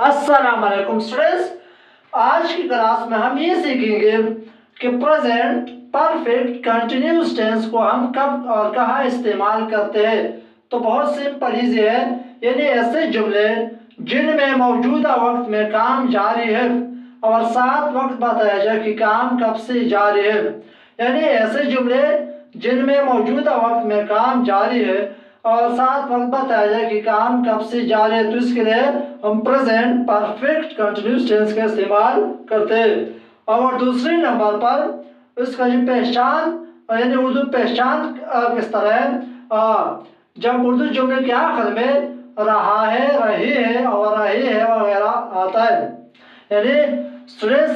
अस्सलाम वालेकुम स्टूडेंट्स। आज की क्लास में हम ये सीखेंगे कि प्रेजेंट परफेक्ट कंटिन्यूअस टेंस को हम कब और कहाँ इस्तेमाल करते हैं। तो बहुत सिंपल इजी है, यानी ऐसे जुमले जिनमें मौजूदा वक्त में काम जारी है और साथ वक्त बताया जाए कि काम कब से जारी है। यानी ऐसे जुमले जिनमें मौजूदा वक्त में काम जारी है और साथ वक्त बताया जाए कि काम कब से जारी है, तो इसके लिए हम प्रेजेंट परफेक्ट कंटिन्यूअस टेंस का इस्तेमाल करते हैं। और दूसरे नंबर पर इसका जो पहचान यानी उर्दू पहचान किस तरह है, जब उर्दू जुमले के आखिर में रहा है, रही है और रही है वगैरह आता है। यानी स्टूडेंट्स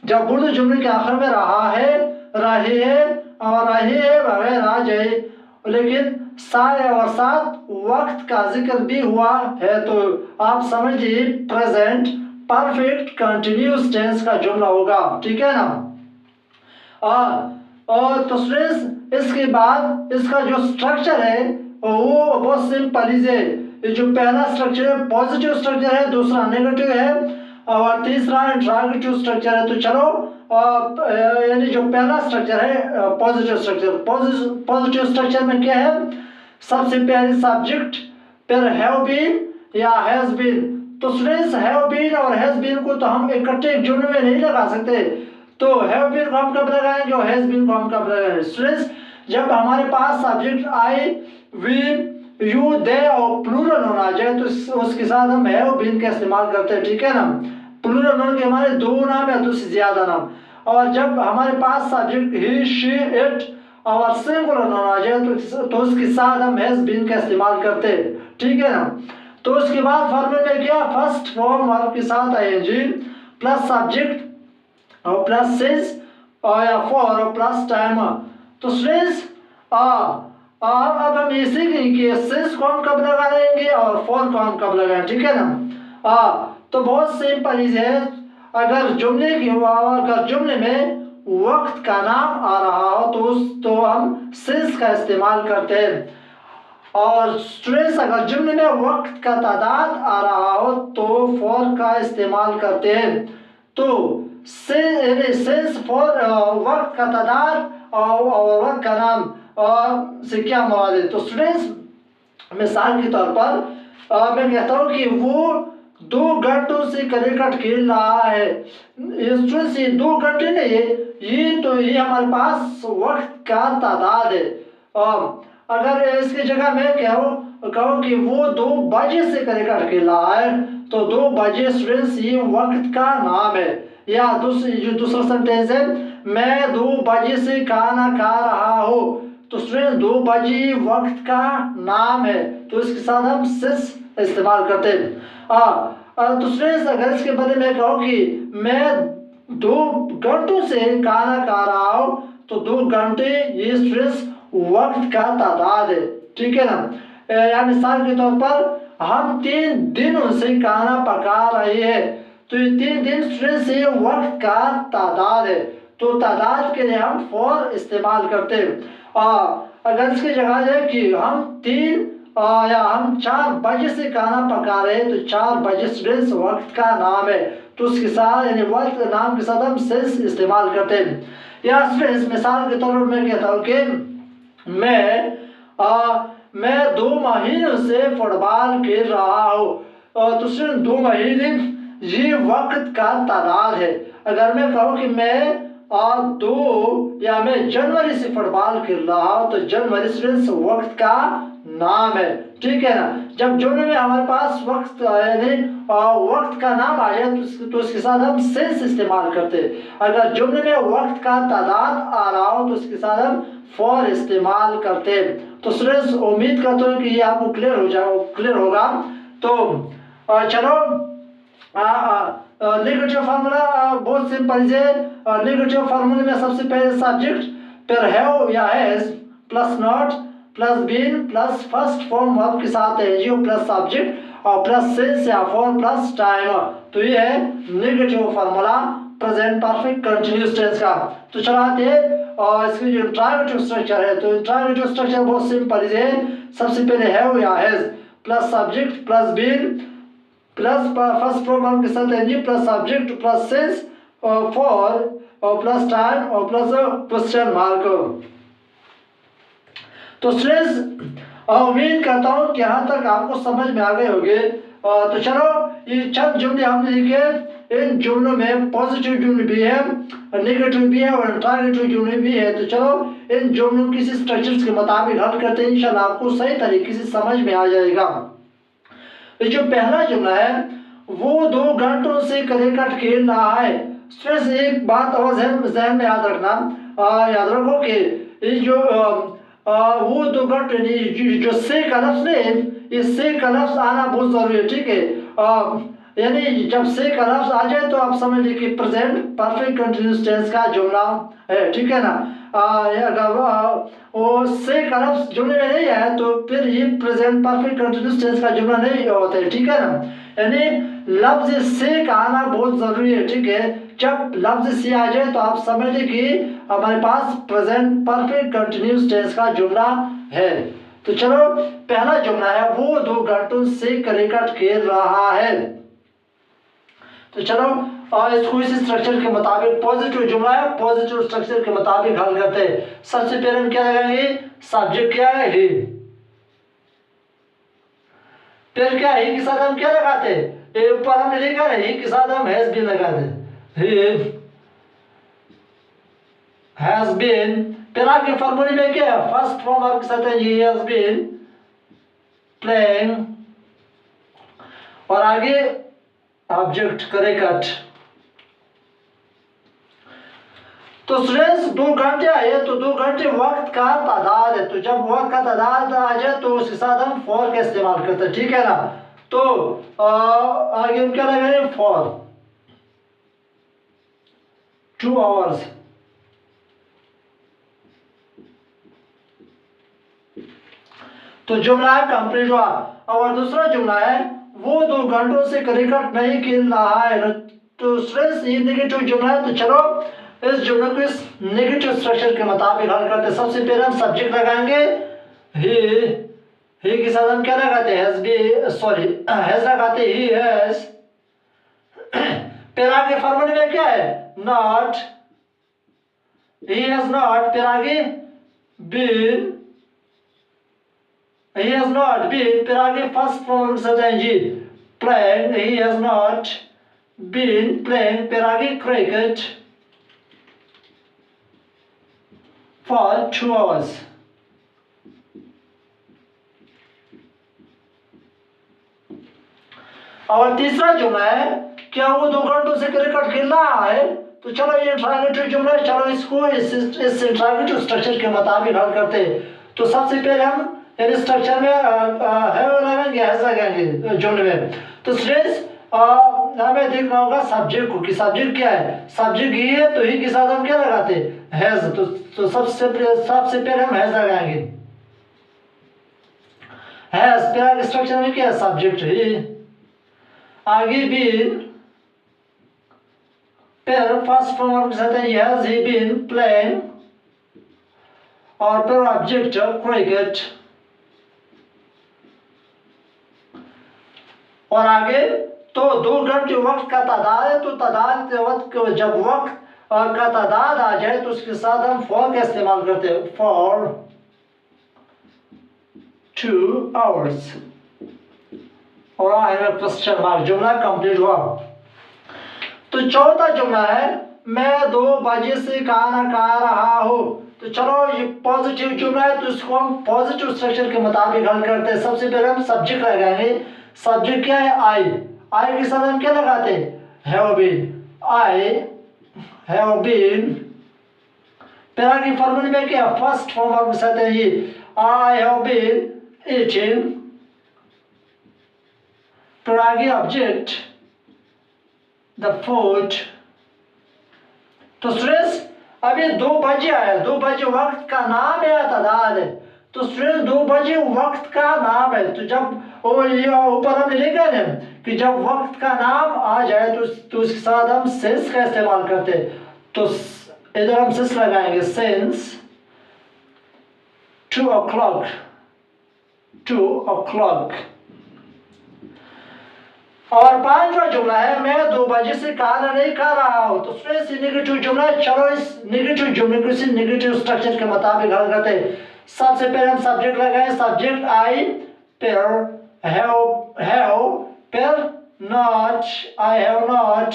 जब उर्दू जुमले के आखिर में रहा है, रही है और रही है वगैरह आ जाए, लेकिन साय और साथ वक्त का जिक्र भी हुआ है, तो आप समझिए प्रेजेंट परफेक्ट कंटिन्यूअस टेंस का जुमला होगा। ठीक है ना। और तो स्टूडेंट्स इसके बाद इसका जो स्ट्रक्चर है वो बहुत सिंपल है। ये जो पहला स्ट्रक्चर है पॉजिटिव स्ट्रक्चर है, दूसरा नेगेटिव है और तीसरा इंट्रोगेटिव स्ट्रक्चर है। तो चलो यानी जो पहला स्ट्रक्चर है पॉजिटिव स्ट्रक्चर, पॉजिटिव स्ट्रक्चर में क्या है, सबसे पहले सब्जेक्ट, फिर हैव बीन या हैज बीन। तो स्टूडेंट्स हैव बीन और हैज बीन को तो हम इकट्ठे एक जुमले में नहीं लगा सकते, तो हैव बीन को हम कब लगाएंगे और हैज बीन को हम कब लगाएंगे। स्टूडेंट्स जब हमारे पास सब्जेक्ट आई, वी, यू, दे और प्लूरल होना आ जाए तो उसके साथ हम हैव बीन का इस्तेमाल करते हैं। ठीक है ना। प्लूरल होने के हमारे दो नाम या दो से ज्यादा नाम, और जब हमारे पास सब्जेक्ट ही, शी, इट और सिंगुलर नाउन आ जाए तो उसके साथ हम हैज बीन का इस्तेमाल करते हैं। ठीक है ना। तो उसके बाद फॉर्मूले में क्या, फर्स्ट फॉर्म वर्ब के साथ आईएनजी प्लस सब्जेक्ट और प्लस सिंस और या फॉर और प्लस टाइम। तो स्ट्रेस अब हम ये सीखेंगे कि सिंस को हम कब लगाएंगे और फॉर को हम कब लगाएंगे। ठीक है ना। तो बहुत सिंपल है, अगर जुमले में वक्त का नाम आ रहा हो तो हम सिंस का इस्तेमाल करते हैं, और स्ट्रेस अगर जुमले में वक्त का तादाद आ रहा हो तो फॉर का इस्तेमाल करते हैं। तो सिंस फॉर वक्त का तादाद और वक्त का नाम से क्या मुराद है। तो स्टूडेंट्स मिसाल के तौर पर मैं कहता हूँ कि वो 2 घंटों से क्रिकेट खेल रहा है। ये 2 घंटे नहीं है, ये हमारे पास वक्त का तादाद है। अगर इसकी जगह मैं कहूँ कि वो 2 बजे से क्रिकेट खेल रहा है, तो 2 बजे स्टूडेंट्स ये वक्त का नाम है। या दूसरा सेंटेंस है, मैं 2 बजे से खाना खा रहा हूँ, तो स्टूडेंट 2 बजे वक्त का नाम है, तो इसके साथ हम सिंस इस्तेमाल करते हैं। तो स्टूडेंट्स अगर इसके बदले में कहूँ कि मैं 2 घंटों से खाना खा रहा हूँ, तो 2 घंटे ये स्टूडेंट्स वक्त का तादाद है। ठीक है ना। या मिसाल के तौर पर हम 3 दिनों से खाना पका रहे हैं, तो ये 3 दिन स्टूडेंट्स ये वक्त का तादाद है, तो तादाद के लिए हम फॉर इस्तेमाल करते हैं। अगर इसकी जगह है कि हम 4 बजे से खाना पका रहे हैं, तो 4 बजे स्टूडेंट्स वक्त का नाम है, तो उसके साथ यानी वक्त नाम के साथ हम सिंस इस्तेमाल करते हैं। या स्टूडेंट्स मिसाल के तौर पर मैं कहता हूँ कि मैं 2 महीनों से फुटबॉल खेल रहा हूँ, तो स्टूडेंट 2 महीने ये वक्त का तादाद है। अगर मैं कहूँ कि मैं मैं जनवरी से फुटबॉल खेल रहा हूँ, तो जनवरी स्टूडेंट्स वक्त का नाम है। ठीक है ना। जब जुमले में हमारे पास वक्त यानी वक्त का नाम आ जाए तो उसके साथ हम सिंस इस्तेमाल करते हैं। अगर जुमले में वक्त का तादाद आ रहा हो तो उसके साथ हम फॉर इस्तेमाल करते हैं। तो स्टूडेंट्स उम्मीद करता हूँ कि ये आपको क्लियर होगा। तो चलो नेगेटिव फार्मूला बहुत सिंपल है। नेगेटिव फार्मूले में सबसे पहले सब्जेक्ट, फिर हैव या has plus not plus been plus first form verb के साथ है जो प्लस सब्जेक्ट और प्लस सिंस या फॉर प्लस टाइम। तो ये है negative formula present perfect continuous tense का। तो चलाते हैं और इसकी जो इंट्रोगेटिव स्ट्रक्चर है, तो इंट्रोगेटिव स्ट्रक्चर बहुत सिंपल है। सबसे पहले हैव या has plus subject plus been plus first problem के साथ एनजी प्लस सब्जेक्ट प्लस सेंस और फॉर और प्लस टाइम और प्लस क्वेश्चन मार्क। तो स्टूडेंट्स उम्मीद करता हूँ कि यहाँ तक आपको समझ में आ गए होंगे। तो चलो ये चंद जुमले हमने लिखे, इन जुमलों में पॉजिटिव जुमले भी है, नेगेटिव भी है और इंट्रोगेटिव जुमले भी है। तो चलो इन जुमलों की स्ट्रक्चर्स के मुताबिक हल करते हैं, इंशाल्लाह आपको सही तरीके से समझ में आ जाएगा। ये जो पहला जुमला है वो 2 घंटों से क्रिकेट खेल रहा है। स्ट्रेस एक बात और जहन में याद रखना, याद रखो कि ये जो वो 2 घंटे जो से का लफ्ज है, ये से का लफ्ज आना बहुत जरूरी है, ठीक है। यानी जब से का लफ्ज आ जाए तो आप समझ लीजिए कि प्रेजेंट परफेक्ट कंटिन्यूअस टेंस का जुमला है, ठीक है ना। वो से का लफ्ज जुमले में नहीं है तो फिर ये प्रेजेंट परफेक्ट कंटिन्यूअस टेंस का जुमला नहीं होता है, ठीक है ना। यानी लफ्ज से का आना बहुत जरूरी है, ठीक है। जब लफ्ज से आ जाए तो आप समझ लीजिए कि हमारे पास प्रेजेंट परफेक्ट कंटिन्यूअस टेंस का जुमला है। तो चलो पहला जुमला है वो 2 घंटों से क्रिकेट खेल रहा है। तो चलो इसको इस स्ट्रक्चर के मुताबिक पॉजिटिव जुमला है, पॉजिटिव स्ट्रक्चर के मुताबिक हल करते हैं। सबसे पहले हम क्या लगाएंगे, सब्जेक्ट क्या है ही, फिर क्या ही के साथ हम क्या लगाते हैं, ऊपर हमने लिखा है ही के साथ हम हैज बीन लगाते, ही हैज बीन। फिर आगे फॉर्मूले में क्या है, फर्स्ट फॉर्म वर्ब के साथ है ही हैज बीन प्लेइंग और आगे ऑब्जेक्ट क्रिकेट। तो स्टूडेंट्स 2 घंटे आए तो 2 घंटे वक्त का तादाद है, तो जब वक्त का तादाद आ जाए तो उसके साथ हम फॉर का इस्तेमाल करते हैं, ठीक है ना। तो आगे हम क्या लगाएंगे, फॉर 2 आवर्स। तो जुमला कंप्लीट हुआ। और दूसरा जुमला है वो 2 घंटों से क्रिकेट नहीं खेल रहा है। तो स्ट्रेस ये नेगेटिव जुमला है। तो चलो इस जुमले को इस नेगेटिव स्ट्रक्चर के मुताबिक हल करते हैं। सबसे पहले हम सब्जेक्ट लगाएंगे ही के साथ हम क्या लगाते हैं, हैज बी सॉरी हैज लगाते ही हैज। फिर आगे फॉर्मूले में क्या है, नॉट, ही हैज नॉट, फिर आगे been, he has not been, फिर आगे फर्स्ट फॉर्म से जी playing, he has not been playing, फिर आगे cricket for 2 hours। और तीसरा जुमला है क्या वो 2 घंटों से क्रिकेट खेल रहा है। तो चलो ये इंट्रोगेटिव जुमला है, चलो इसको इस इंट्रोगेटिव स्ट्रक्चर के मुताबिक हल करते हैं। तो सबसे पहले हम स्ट्रक्चर में है लगाएंगे, हैज लगाएंगे जुमले में। तो स्टूडेंट्स हमें देखना होगा सब्जेक्ट को कि सब्जेक्ट क्या है, सब्जेक्ट ही है तो ही के साथ हम क्या लगाते हैं, हैज। तो सबसे पहले हम हैज लगाएंगे, हैज। फिर आगे स्ट्रक्चर में क्या है, सब्जेक्ट ही, आगे बीन, फिर फर्स्ट फॉर्म के साथ है हैज ही बीन प्लेइंग और फिर ऑब्जेक्ट क्रिकेट और आगे। तो 2 घंटे वक्त का तादाद है, तो तादाद वक्त जब वक्त का तादाद आ जाए तो उसके साथ हम फॉर का इस्तेमाल करते हैं, फॉर 2 आवर्स और आगे क्वेश्चन मार्क। जुमला कंप्लीट हुआ। तो चौथा जुमला है मैं 2 बजे से खाना खा रहा हूँ। तो चलो ये पॉजिटिव जुमला है तो इसको हम पॉजिटिव स्ट्रक्चर के मुताबिक हल करते हैं। सबसे पहले हम सब्जेक्ट लगाएंगे, सब्जेक्ट क्या है, आई के साथ हम क्या लगाते हैं, have been, I have been. फिर आगे फॉर्मूले में क्या, फर्स्ट फॉर्म के साथ है ये आई हैव बीन ईटिंग, फिर आगे ऑब्जेक्ट द फूड। तो स्ट्रेस अभी 2 बजे आया, 2 बजे वक्त का नाम है, तादाद है। तो स्टूडेंट 2 बजे वक्त का नाम है। तो जब ऊपर हमने लिखा है कि जब वक्त का नाम आ जाए तो उसके साथ हम सेंस का इस्तेमाल करते हैं। तो इधर हम सेंस लगाएंगे, सेंस 2 o'clock, 2 o'clock। और पांचवा जुमला है मैं 2 बजे से खाना नहीं खा रहा हूँ। तो स्ट्रेस नेगेटिव जुमला है। चलो इस नेगेटिव जुमले को इसी नेगेटिव स्ट्रक्चर के मुताबिक हल करते हैं। सबसे पहले हम सब्जेक्ट लगाए, सब्जेक्ट आई, फिर हैव, फिर नॉट, आई हैव नॉट,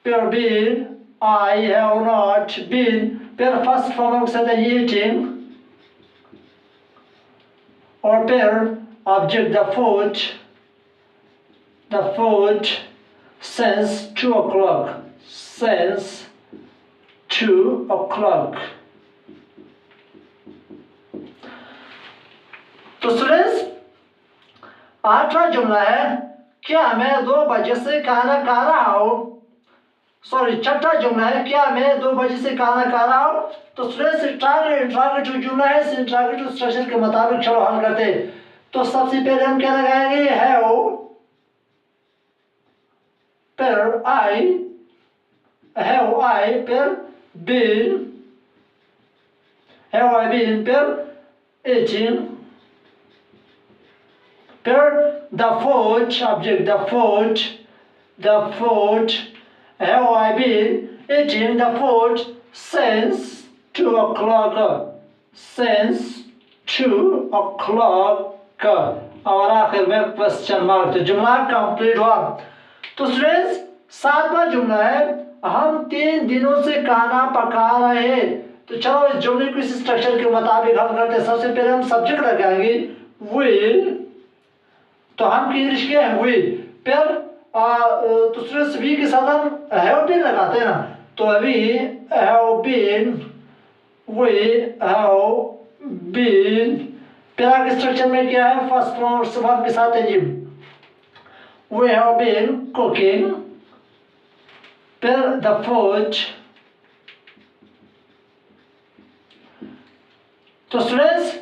फिर been, I have not been, फिर फर्स्ट फॉर्म के साथ ईटिंग, और फिर object the food since 2 o'clock, since 2 o'clock। तो स्टूडेंट्स आठवां जुमला है क्या मैं 2 बजे से खाना खा रहा हूँ। सॉरी, छठा जुमला है क्या मैं 2 बजे से खाना खा रहा हूँ। तो स्टूडेंट्स इंट्रोगेटिव जुमला है। इस इंट्रोगेटिव स्ट्रक्चर के मुताबिक चलो हल करते हैं। तो सबसे पहले हम क्या लगाएंगे, हैव, फिर आई, हैव आई, फिर बीन, हैव आई बीन, फिर ईटिंग, फिर the food, object the food, have I been eating the food since 2 o'clock, since 2 o'clock। और आखिर में क्वेश्चन मार्क। तो जुमला कंप्लीट हुआ। तो स्टूडेंट्स सातवां जुमला है हम 3 दिनों से खाना पका रहे हैं। तो चलो इस जुमले को इस स्ट्रक्चर के मुताबिक हल करते हैं। सबसे पहले हम सब्जेक्ट लगाएंगे will। तो हम इंग्लिश के हैं will, फिर तो स्टूडेंट्स वी के साथ हम हैव बीन लगाते हैं ना। तो we have been, we have been, फिर आगे स्ट्रक्चर में क्या है, फर्स्ट फॉर्म वर्ब के साथ है जी, वी हैव बीन कुकिंग, फिर द फूड। तो स्टूडेंट्स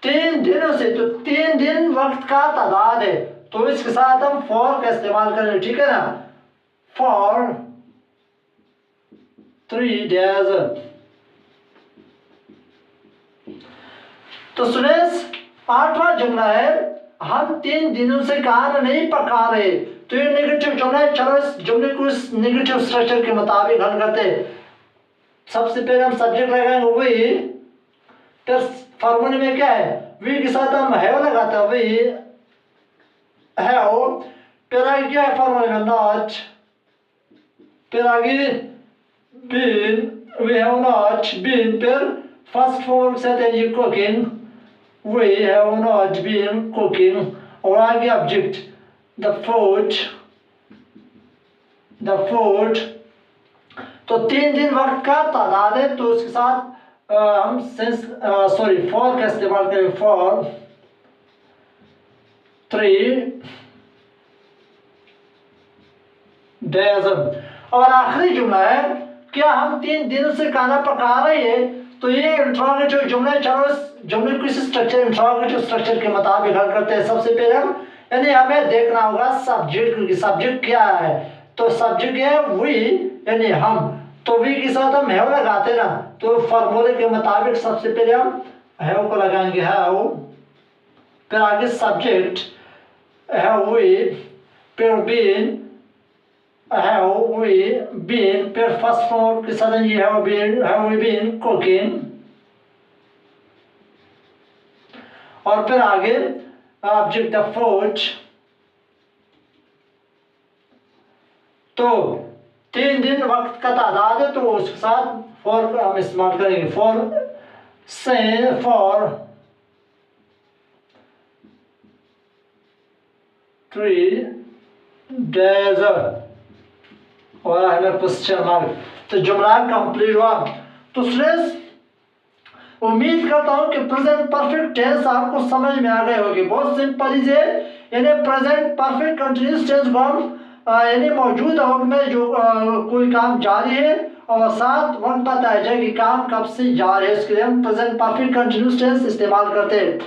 3 दिनों से, तो 3 दिन वक्त का तादाद है। तो इसके साथ हम फॉर का इस्तेमाल करेंगे, ठीक है ना। For 3 days। तो स्टूडेंट्स आठवां जुमला है हम 3 दिनों से खाना नहीं पका रहे। तो ये नेगेटिव जुमला है। चलो इस जुमले को इस नेगेटिव स्ट्रक्चर के मुताबिक हल करते हैं। सबसे पहले हम सब्जेक्ट लगाएंगे वी, फिर फॉर्मूले में क्या है, वी के साथ हम हैव लगाते हैं, वी हैव, फिर आगे क्या है फॉर्मूले में नॉट, फिर आगे been, we have not been, फिर फर्स्ट फॉर्म से है cooking, we have not been cooking, और आगे ऑब्जेक्ट द फूड। तो 3 दिन वक्त का तादाद है। तो उसके साथ हम फॉर का इस्तेमाल करेंगे, फॉर 3 days। और आखिरी जुमला है क्या हम 3 दिनों से खाना पका रहे हैं। तो ये इंट्रोगेटिव जुमला है। चलो इस जुमले को इस स्ट्रक्चर, इंट्रोगेटिव स्ट्रक्चर के मुताबिक हल करते हैं। सबसे पहले हम यानी हमें देखना होगा सब्जेक्ट क्या है। तो सब्जेक्ट है वी यानी हम, तो वी के साथ हम हैव लगाते ना। तो फॉर्मूले के मुताबिक सबसे पहले हम हैव को लगाएंगे, हैव, फिर आगे सब्जेक्ट हैव वी, फिर बीन, हैव वी बीन, फिर फर्स्ट फॉर्म के साथ ये हैव वी बीन कुकिंग, और फिर आगे ऑब्जेक्ट द फूड। तो 3 दिन वक्त का तादाद है। तो उसके साथ फॉर का हम इस्तेमाल करेंगे, फॉर 3 days, और हमें क्वेश्चन मार्क। तो जुमला कंप्लीट हुआ। तो स्टूडेंट्स उम्मीद करता हूं कि प्रेजेंट परफेक्ट टेंस आपको समझ में आ गए होंगे। बहुत सिंपल ही है, यानी प्रेजेंट परफेक्ट कंटिन्यूअस टेंस को हम यानी मौजूदा वक्त में जो कोई काम जारी है और साथ वक्त बताया जाए कि काम कब से जारी है, इसके लिए हम प्रेजेंट परफेक्ट कंटिन्यूअस टेंस इस्तेमाल करते हैं।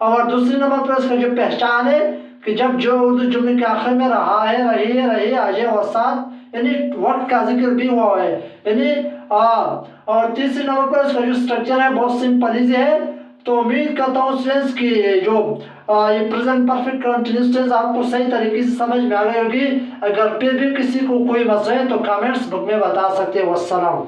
और दूसरी नंबर पर इसका जो पहचान है कि जब जो उर्दू जुमले के आखिर में रहा है, रही है, रही आ जाए और साथ यानी वक्त का जिक्र भी हुआ है यानी और तीसरे नंबर पर इसका जो स्ट्रक्चर है बहुत सिंपल ही है। तो उम्मीद करता हूँ स्टूडेंट्स की जो ये प्रेजेंट परफेक्ट कंटिन्यूअस टेंस आपको सही तरीके से समझ में आ गई होगी। अगर फिर भी किसी को कोई मसला है तो कमेंट्स बुक में बता सकते हो। अस्सलाम।